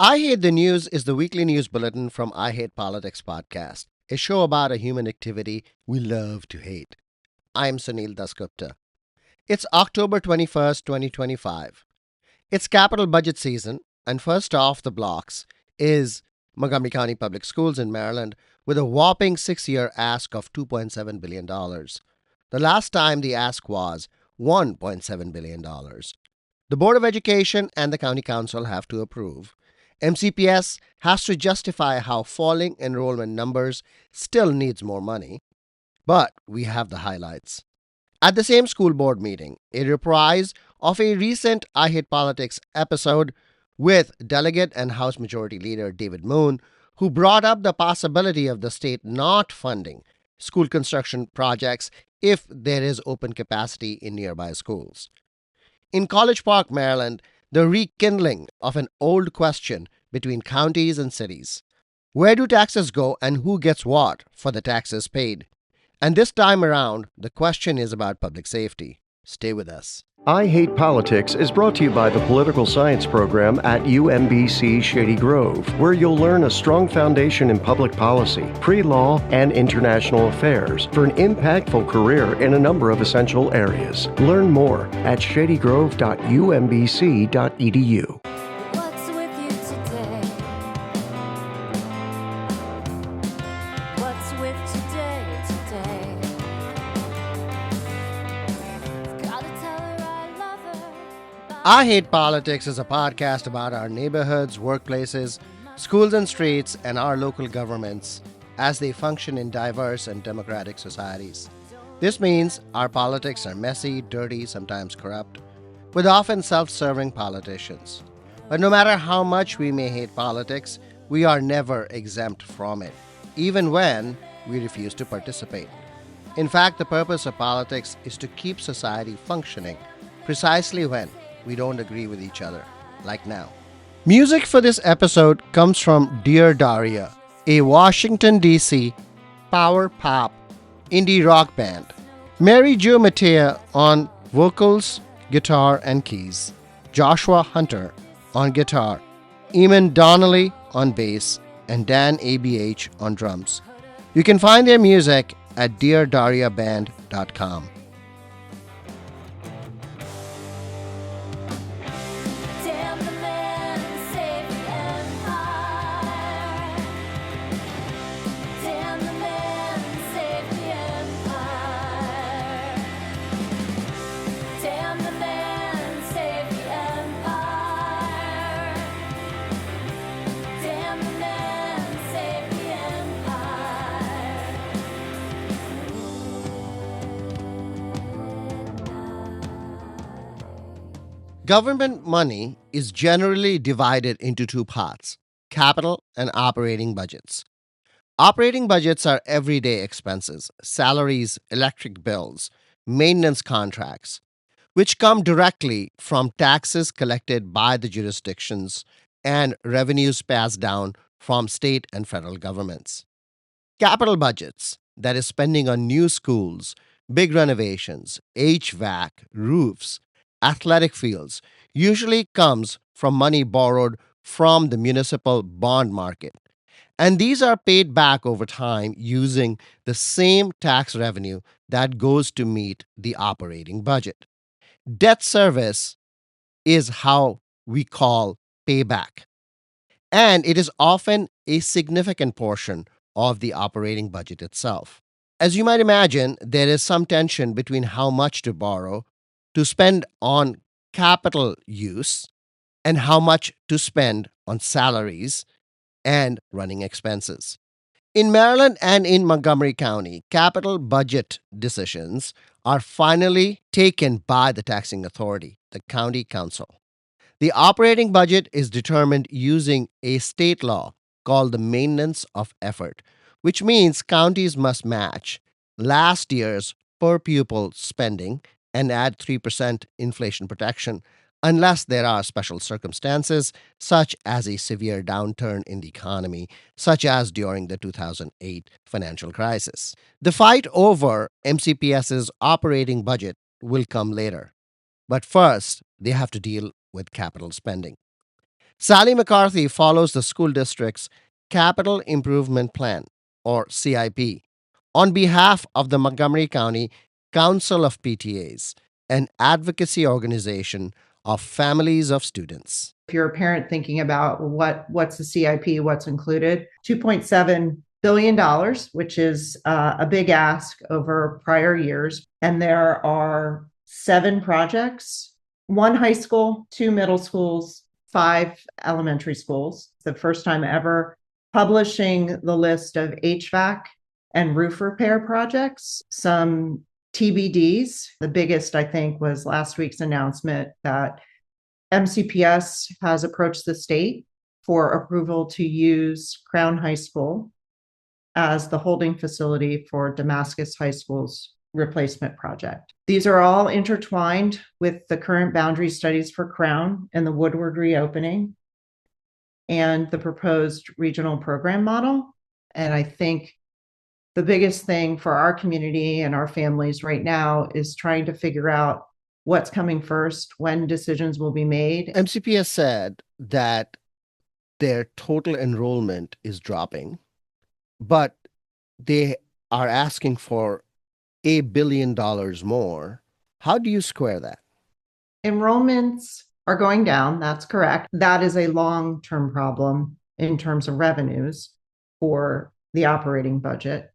I Hate the News is the weekly news bulletin from I Hate Politics podcast, a show about a human activity we love to hate. I'm Sunil Dasgupta. It's October 21st, 2025. It's capital budget season, and first off the blocks is Montgomery County Public Schools in Maryland with a whopping 6 year ask of $2.7 billion. The last time the ask was $1.7 billion. The Board of Education and the County Council have to approve. MCPS has to justify how falling enrollment numbers still needs more money. But we have the highlights. At the same school board meeting, a reprise of a recent I Hate Politics episode with Delegate and House Majority Leader David Moon, who brought up the possibility of the state not funding school construction projects if there is open capacity in nearby schools. In College Park, Maryland, the rekindling of an old question between counties and cities. Where do taxes go and who gets what for the taxes paid? And this time around, the question is about public safety. Stay with us. I Hate Politics is brought to you by the Political Science Program at UMBC Shady Grove, where you'll learn a strong foundation in public policy, pre-law, and international affairs for an impactful career in a number of essential areas. Learn more at shadygrove.umbc.edu. What's with you today? What's with today? Gotta tell her I love her. I Hate Politics is a podcast about our neighborhoods, workplaces, schools and streets, and our local governments as they function in diverse and democratic societies. This means our politics are messy, dirty, sometimes corrupt, with often self-serving politicians. But no matter how much we may hate politics, we are never exempt from it, even when we refuse to participate. In fact, the purpose of politics is to keep society functioning, precisely when we don't agree with each other, like now. Music for this episode comes from Dear Daria, a Washington, D.C. power pop indie rock band. Mary Jo Matea on vocals, guitar, and keys. Joshua Hunter on guitar. Eamon Donnelly on bass. And Dan ABH on drums. You can find their music at deardariaband.com. Damn the man and save the empire. Damn the man and save the empire. Damn the man and save the empire. Damn the man and save the empire. Government money is generally divided into two parts: capital and operating budgets. Operating budgets are everyday expenses, salaries, electric bills, maintenance contracts, which come directly from taxes collected by the jurisdictions and revenues passed down from state and federal governments. Capital budgets, that is, spending on new schools, big renovations, HVAC, roofs, athletic fields, usually comes from money borrowed from the municipal bond market. And these are paid back over time using the same tax revenue that goes to meet the operating budget. Debt service is how we call payback, and it is often a significant portion of the operating budget itself. As you might imagine, there is some tension between how much to borrow to spend on capital use and how much to spend on salaries and running expenses. In Maryland and in Montgomery County, capital budget decisions are finally taken by the taxing authority, the county council. The operating budget is determined using a state law called the Maintenance of Effort, which means counties must match last year's per pupil spending and add 3% inflation protection unless there are special circumstances, such as a severe downturn in the economy, such as during the 2008 financial crisis. The fight over MCPS's operating budget will come later, but first, they have to deal with capital spending. Sally McCarthy follows the school district's Capital Improvement Plan, or CIP, on behalf of the Montgomery County Council of PTAs, an advocacy organization of families of students. If you're a parent thinking about what's the CIP, what's included, $2.7 billion, which is a big ask over prior years. And there are 7 projects, 1 high school, 2 middle schools, 5 elementary schools. It's the first time ever publishing the list of HVAC and roof repair projects, some TBDs. The biggest, I think, was last week's announcement that MCPS has approached the state for approval to use Crown High School as the holding facility for Damascus High School's replacement project. These are all intertwined with the current boundary studies for Crown and the Woodward reopening and the proposed regional program model. And I think the biggest thing for our community and our families right now is trying to figure out what's coming first, when decisions will be made. MCPS said that their total enrollment is dropping, but they are asking for $1 billion more. How do you square that? Enrollments are going down. That's correct. That is a long-term problem in terms of revenues for the operating budget.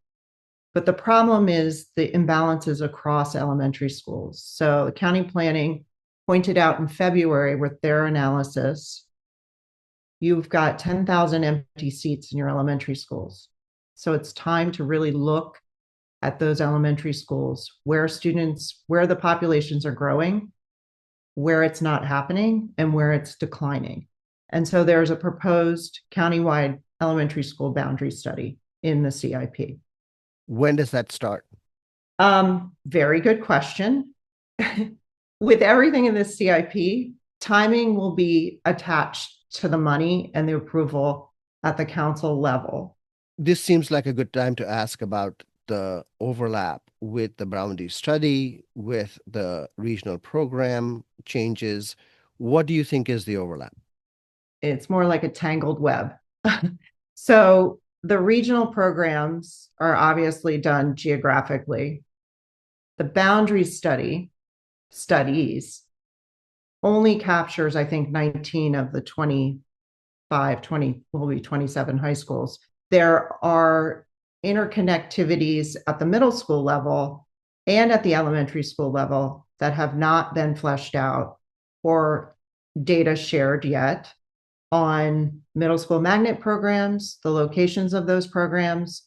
But the problem is the imbalances across elementary schools. So the county planning pointed out in February with their analysis, you've got 10,000 empty seats in your elementary schools. So it's time to really look at those elementary schools where the populations are growing, where it's not happening, and where it's declining. And so there's a proposed countywide elementary school boundary study in the CIP. When does that start? Very good question. With everything in this CIP, timing will be attached to the money and the approval at the council level. This seems like a good time to ask about the overlap with the boundary study, with the regional program changes. What do you think is the overlap? It's more like a tangled web. So the regional programs are obviously done geographically. The boundary studies only captures, I think, 19 of the 27 high schools. There are interconnectivities at the middle school level and at the elementary school level that have not been fleshed out or data shared yet on middle school magnet programs, the locations of those programs,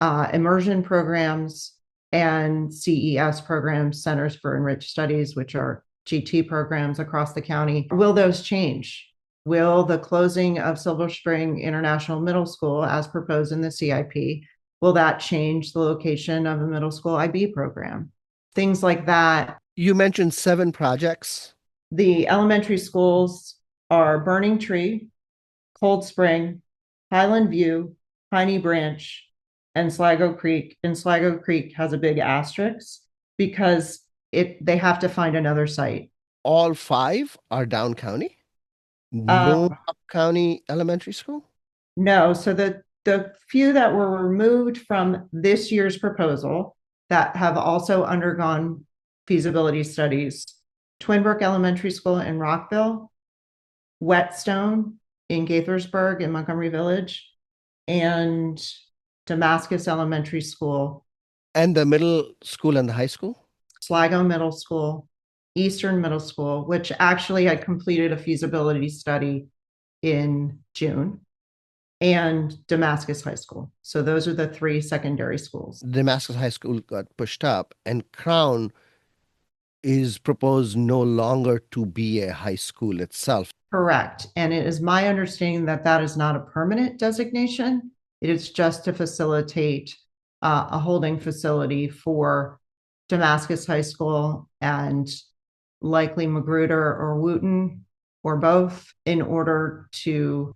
immersion programs, and CES programs, Centers for Enriched Studies, which are GT programs across the county. Will those change? Will the closing of Silver Spring International Middle School, as proposed in the CIP, will that change the location of a middle school IB program? Things like that. You mentioned 7 projects. The elementary schools are Burning Tree, Cold Spring, Highland View, Piney Branch, and Sligo Creek. And Sligo Creek has a big asterisk because they have to find another site. All 5 are down county? No up county elementary school? No, so the few that were removed from this year's proposal that have also undergone feasibility studies, Twin Brook Elementary School in Rockville, Whetstone in Gaithersburg in Montgomery Village, and Damascus Elementary School. And the middle school and the high school? Sligo Middle School, Eastern Middle School, which actually had completed a feasibility study in June, and Damascus High School. So those are the 3 secondary schools. Damascus High School got pushed up, and Crown is proposed no longer to be a high school itself. Correct. And it is my understanding that that is not a permanent designation. It is just to facilitate a holding facility for Damascus High School and likely Magruder or Wooten or both, in order to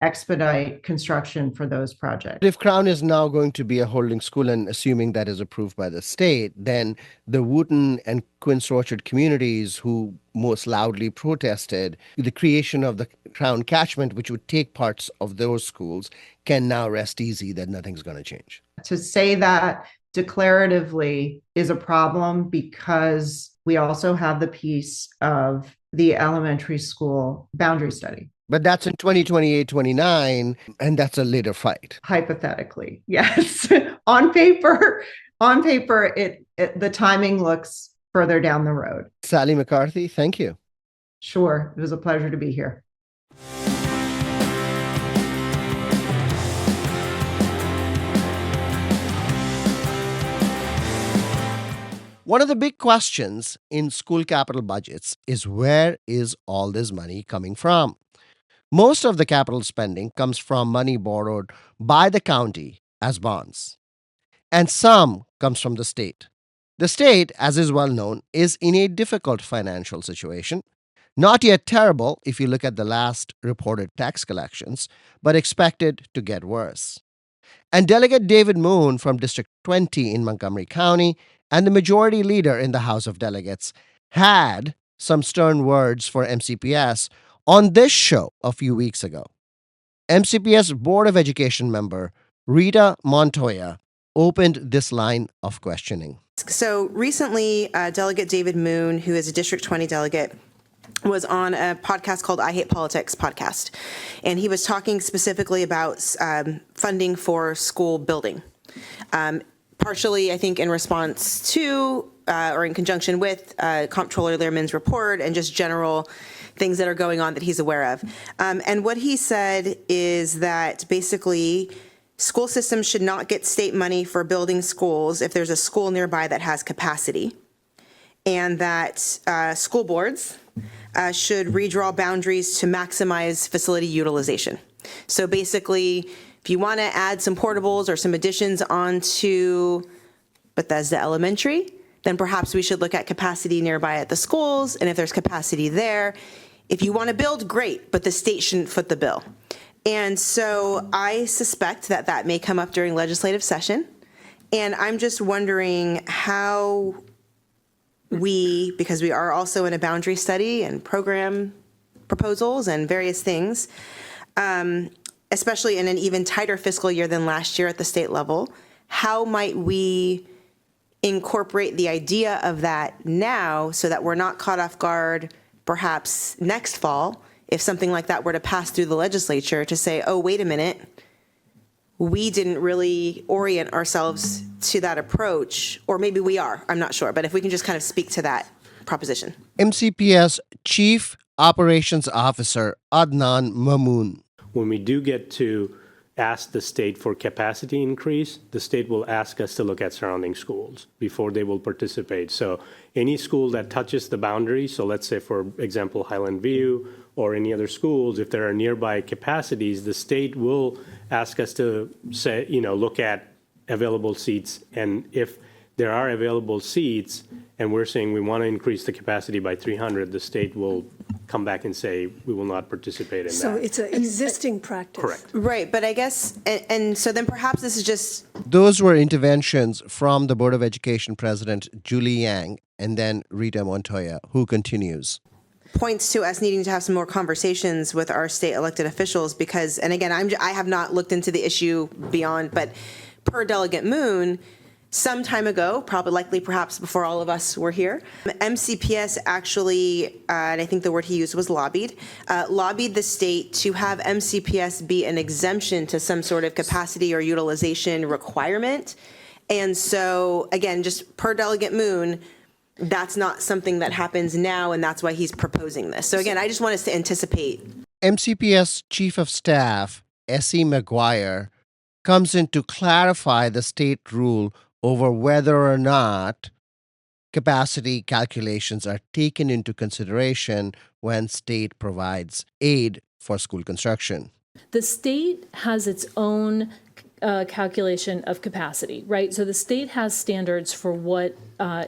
expedite construction for those projects. If Crown is now going to be a holding school, and assuming that is approved by the state, then the Wooten and Quince Orchard communities who most loudly protested the creation of the Crown catchment, which would take parts of those schools, can now rest easy that nothing's going to change. To say that declaratively is a problem because we also have the piece of the elementary school boundary study. But that's in 2028, 29, and that's a later fight. Hypothetically, yes. on paper, the timing looks further down the road. Sally McCarthy, thank you. Sure, it was a pleasure to be here. One of the big questions in school capital budgets is where is all this money coming from? Most of the capital spending comes from money borrowed by the county as bonds, and some comes from the state. The state, as is well known, is in a difficult financial situation. Not yet terrible if you look at the last reported tax collections, but expected to get worse. And Delegate David Moon from District 20 in Montgomery County and the majority leader in the House of Delegates had some stern words for MCPS on this show a few weeks ago. MCPS Board of Education member Rita Montoya opened this line of questioning. So recently, Delegate David Moon, who is a District 20 delegate, was on a podcast called I Hate Politics podcast. And he was talking specifically about funding for school building. Partially, I think, in response to or in conjunction with Comptroller Lehrman's report and just general things that are going on that he's aware of. And what he said is that basically school systems should not get state money for building schools if there's a school nearby that has capacity, and that school boards should redraw boundaries to maximize facility utilization. So basically, if you want to add some portables or some additions onto Bethesda Elementary, then perhaps we should look at capacity nearby at the schools. And if there's capacity there, if you want to build, great, but the state shouldn't foot the bill. And so I suspect that that may come up during legislative session. And I'm just wondering how because we are also in a boundary study and program proposals and various things, especially in an even tighter fiscal year than last year at the state level, how might we incorporate the idea of that now so that we're not caught off guard perhaps next fall if something like that were to pass through the legislature to say, oh, wait a minute, we didn't really orient ourselves to that approach, or maybe we are, I'm not sure, but if we can just kind of speak to that proposition. MCPS Chief Operations Officer Adnan Mamoon. When we do get to ask the state for capacity increase, the state will ask us to look at surrounding schools before they will participate. So any school that touches the boundary, so let's say, for example, Highland View or any other schools, if there are nearby capacities, the state will ask us to say, look at available seats. And if there are available seats and we're saying we want to increase the capacity by 300, the state will come back and say we will not participate in that. So it's an existing practice. Correct. Right, but I guess, and so then perhaps this is just, Those were interventions from the Board of Education President Julie Yang and then Rita Montoya, who continues. points to us needing to have some more conversations with our state elected officials because, and again, I have not looked into the issue beyond, but per Delegate Moon, some time ago, probably likely perhaps before all of us were here, MCPS actually, and I think the word he used was lobbied the state to have MCPS be an exemption to some sort of capacity or utilization requirement. And so, again, just per Delegate Moon, that's not something that happens now, and that's why he's proposing this. So again, I just want us to anticipate. MCPS Chief of Staff Essie McGuire comes in to clarify the state rule over whether or not capacity calculations are taken into consideration when state provides aid for school construction. The state has its own a calculation of capacity, right? So the state has standards for what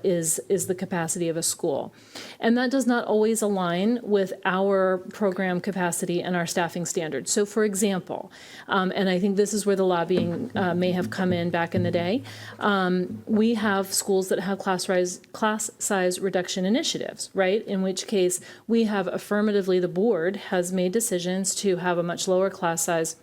is the capacity of a school. And that does not always align with our program capacity and our staffing standards. So for example, and I think this is where the lobbying may have come in back in the day, we have schools that have class size reduction initiatives, right? In which case we have affirmatively, the board has made decisions to have a much lower class size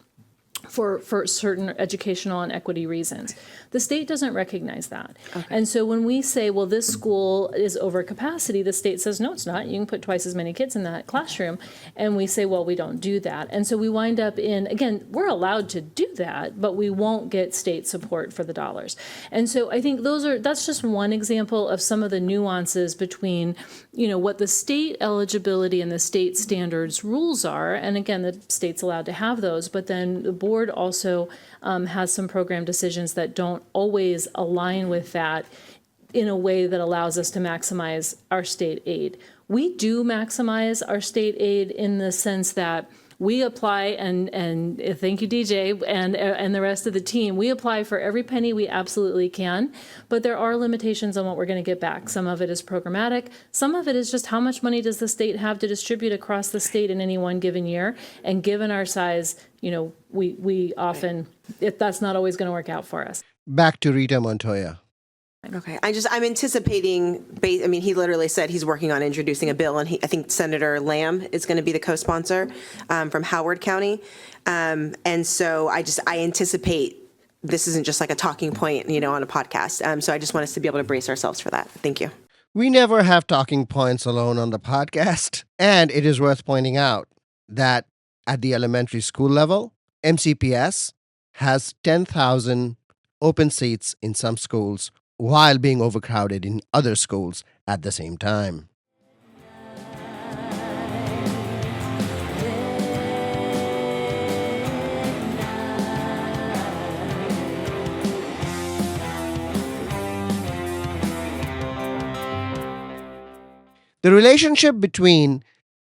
for certain educational and equity reasons. The state doesn't recognize that. And so when we say, well, this school is over capacity, the state says, no, it's not. You can put twice as many kids in that classroom. And we say, well, we don't do that. And so we wind up in, again, we're allowed to do that, but we won't get state support for the dollars. And so I think that's just one example of some of the nuances between, what the state eligibility and the state standards rules are. And again, the state's allowed to have those, but then the board also has some program decisions that don't always align with that in a way that allows us to maximize our state aid. We do maximize our state aid in the sense that we apply, and thank you, DJ, and the rest of the team, we apply for every penny we absolutely can, but there are limitations on what we're going to get back. Some of it is programmatic. Some of it is just how much money does the state have to distribute across the state in any one given year, and given our size, we often, that's not always going to work out for us. Back to Rita Montoya. Okay, I'm anticipating, he literally said he's working on introducing a bill, and I think Senator Lamb is going to be the co-sponsor from Howard County. And so I anticipate this isn't just like a talking point, on a podcast. So I just want us to be able to brace ourselves for that. Thank you. We never have talking points alone on the podcast, and it is worth pointing out that at the elementary school level, MCPS has 10,000 open seats in some schools while being overcrowded in other schools at the same time. The relationship between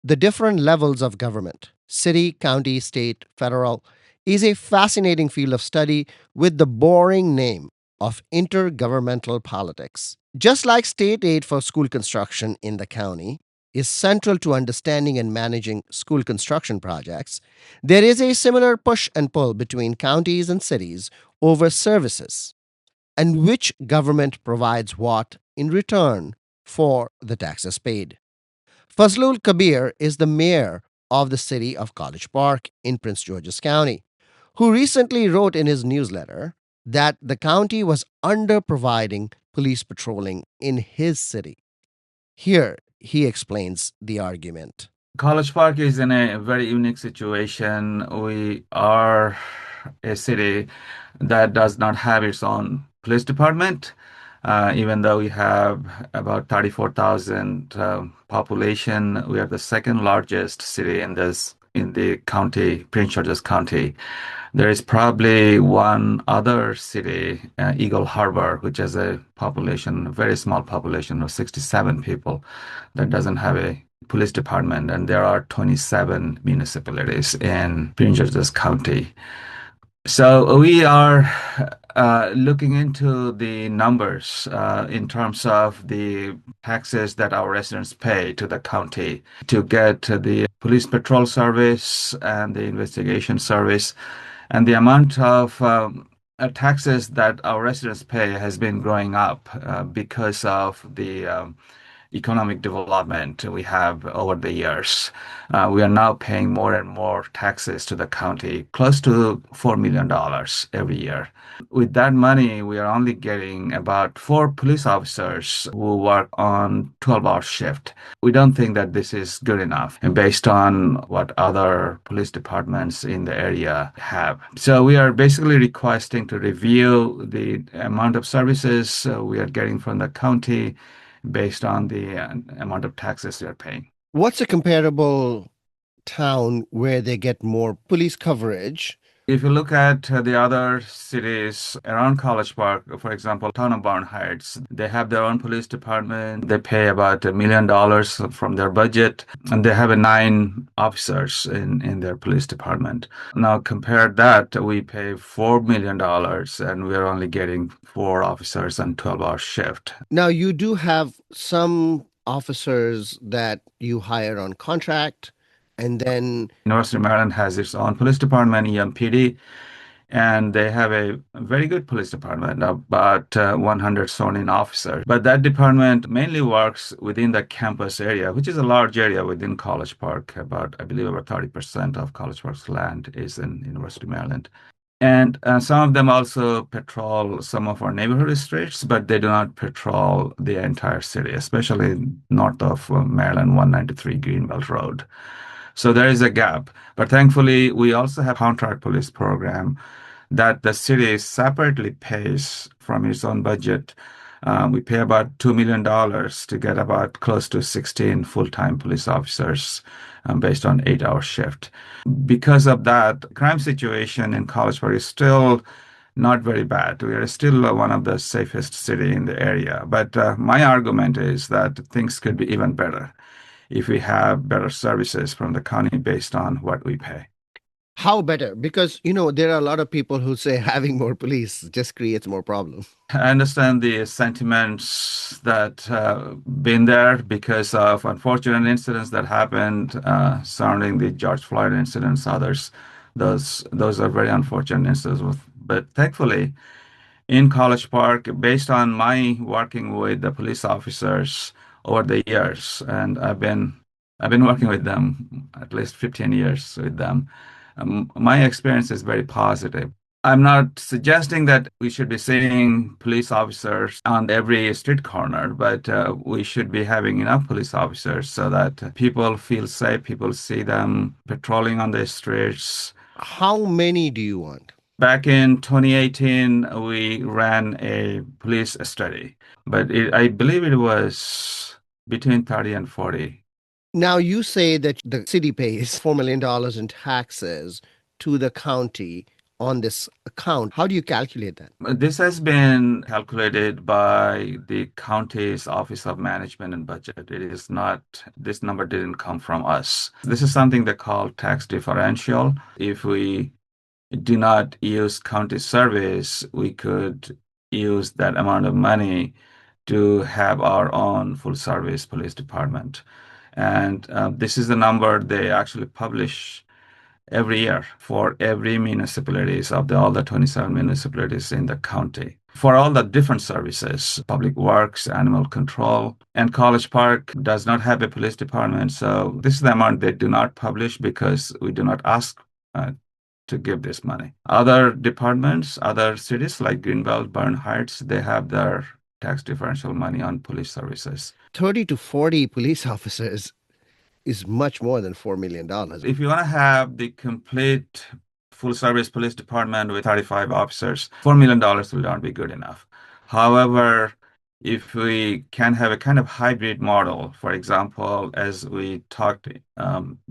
the different levels of government, city, county, state, federal, is a fascinating field of study with the boring name of intergovernmental politics. Just like state aid for school construction in the county is central to understanding and managing school construction projects, there is a similar push and pull between counties and cities over services and which government provides what in return for the taxes paid. Fazlul Kabir is the mayor of the city of College Park in Prince George's County, who recently wrote in his newsletter that the county was under-providing police patrolling in his city. Here, he explains the argument. College Park is in a very unique situation. We are a city that does not have its own police department, even though we have about 34,000 population. We are the second largest city in the county, Prince George's County. There is probably one other city, Eagle Harbor, which has a very small population of 67 people that doesn't have a police department. And there are 27 municipalities in Prince George's County. So we are looking into the numbers in terms of the taxes that our residents pay to the county to get the police patrol service and the investigation service. And the amount of taxes that our residents pay has been growing up because of the economic development we have over the years. We are now paying more and more taxes to the county, close to $4 million every year. With that money, we are only getting about 4 police officers who work on 12-hour shift. We don't think that this is good enough based on what other police departments in the area have. So we are basically requesting to review the amount of services we are getting from the county based on the amount of taxes they're paying. What's a comparable town where they get more police coverage If you look at the other cities around College Park, for example, town of Bowen Heights, they have their own police department. They pay about $1 million from their budget, and they have 9 officers in their police department. Now compare that, we pay $4 million, and we're only getting 4 officers on 12-hour shift. Now, you do have some officers that you hire on contract, and then University of Maryland has its own police department, EMPD, and they have a very good police department, about 100 sworn in officers. But that department mainly works within the campus area, which is a large area within College Park. I believe about 30% of College Park's land is in University of Maryland. And some of them also patrol some of our neighborhood streets, but they do not patrol the entire city, especially north of Maryland 193 Greenbelt Road. So there is a gap. But thankfully, we also have contract police program that the city separately pays from its own budget. We pay about $2 million to get about close to 16 full-time police officers based on 8-hour shift. Because of that, crime situation in College Park is still not very bad. We are still one of the safest city in the area. But my argument is that things could be even better if we have better services from the county based on what we pay. how better? Because, there are a lot of people who say having more police just creates more problems. I understand the sentiments that been there because of unfortunate incidents that happened surrounding the George Floyd incidents, others. Those are very unfortunate incidents. But thankfully, in College Park, based on my working with the police officers over the years, and I've been working with them at least 15 years with them. My experience is very positive. I'm not suggesting that we should be seeing police officers on every street corner, but we should be having enough police officers so that people feel safe, people see them patrolling on the streets. How many do you want? Back in 2018, we ran a police study, but I believe it was between 30 and 40. Now, you say that the city pays $4 million in taxes to the county on this account. How do you calculate that? This has been calculated by the county's Office of Management and Budget. It is not, this number didn't come from us. This is something they call tax differential. If we do not use county service, we could use that amount of money to have our own full service police department. And this is the number they actually publish every year for every municipalities of all the 27 municipalities in the county. For all the different services, public works, animal control, and College Park does not have a police department. So this is the amount they do not publish because we do not ask to give this money. Other departments, other cities like Greenbelt, Bowen Heights, they have their tax differential money on police services. 30 to 40 police officers is much more than $4 million. If you want to have the complete full service police department with 35 officers, $4 million will not be good enough. However, if we can have a kind of hybrid model, for example, as we talked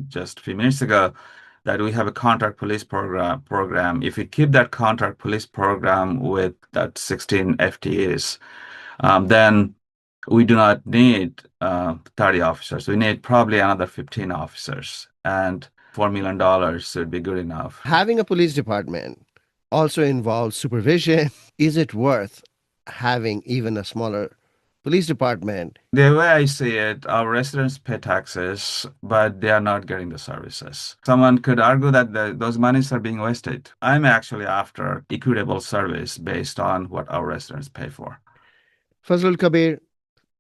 just a few minutes ago, that we have a contract police program. If we keep that contract police program with that 16 FTEs, then we do not need 30 officers. We need probably another 15 officers, and $4 million should be good enough. Having a police department also involves supervision. Is it worth having even a smaller police department? The way I see it, our residents pay taxes, but they are not getting the services. Someone could argue that those monies are being wasted. I'm actually after equitable service based on what our residents pay for. Fazlul Kabir,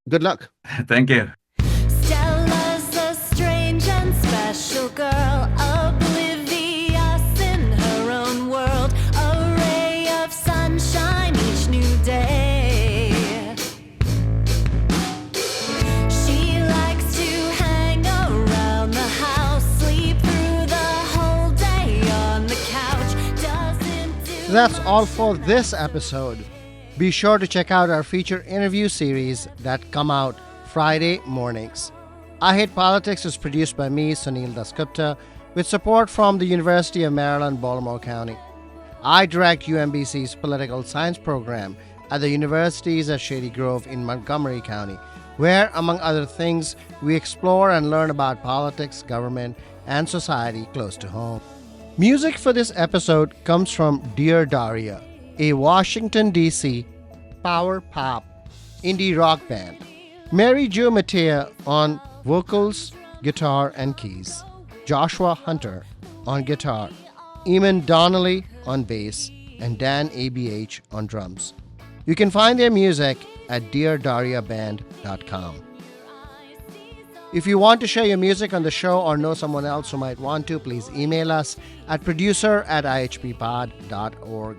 good luck. Thank you. Stella's a strange and special girl, oblivious in her own world, a ray of sunshine each new day. She likes to hang around the house, sleep through the whole day on the couch, doesn't do That's all for this episode. Be sure to check out our feature interview series that come out Friday mornings. I Hate Politics is produced by me, Sunil Dasgupta, with support from the University of Maryland, Baltimore County. I direct UMBC's political science program at the universities at Shady Grove in Montgomery County, where, among other things, we explore and learn about politics, government, and society close to home. Music for this episode comes from Dear Daria, a Washington, D.C. power pop indie rock band. Mary Jo Mattea on vocals, guitar, and keys. Joshua Hunter on guitar. Eamon Donnelly on bass, and Dan ABH on drums. You can find their music at deardariaband.com. If you want to share your music on the show or know someone else who might want to, please email us at producer@ihppod.org.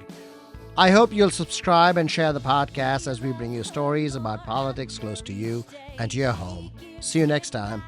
I hope you'll subscribe and share the podcast as we bring you stories about politics close to you and to your home. See you next time.